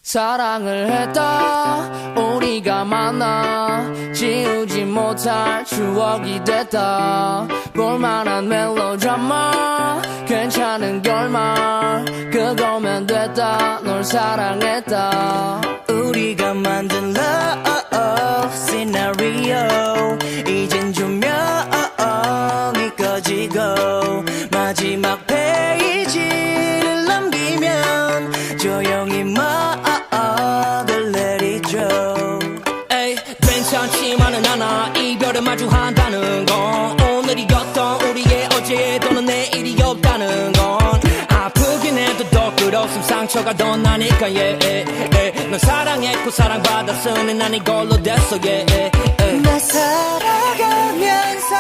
사랑을 했다 우리가 만나 지우지 못할 추억이 됐다 볼만한 멜로드라마 괜찮은 결말 그거면 됐다 널 사랑했다 우리가 만든 love scenario 이젠 조명이 꺼지고 마지막 페이지를 넘기면 조용히 막을 내리죠. 에이 괜찮지만은 않아 이별을 마주한다는 건 오늘이었던 우리의 어제 또는 내일이 없다는 건 아프긴 해도 더 끝없음 상처가 더 나니까 넌 사랑했고 사랑받았으니 난 이걸로 됐어 나 살아가면서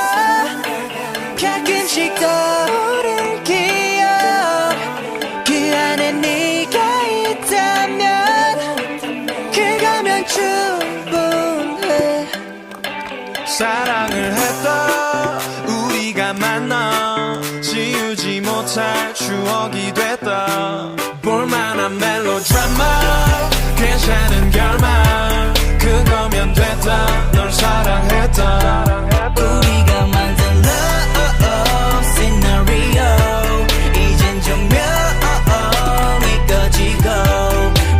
가끔씩 떠오를 기억 그 안에 네가 있다면 그거면 충분해 사랑을 했다 우리가 만나 지우지 못할 추억이 됐다 볼만한 멜로드라마 괜찮은 결말 그거면 됐다 널 사랑했다 우리가 만든 love scenario 이젠 조명이 꺼지고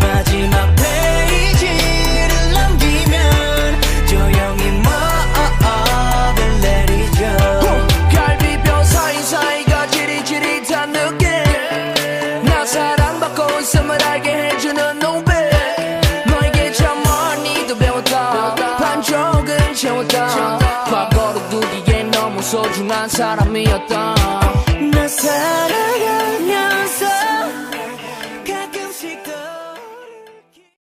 마지막 페이지를 넘기면 조용히 막을 내리죠. 갈비뼈 사이사이가 지릿지릿한 느낌 나 사랑받고 있음을 알게 해주는 노래 너에게 참 많이도 배웠다 반쪽은 채웠다 과거로 두기엔 너무 소중한 사람이었다 나 살아가면서 가끔씩 더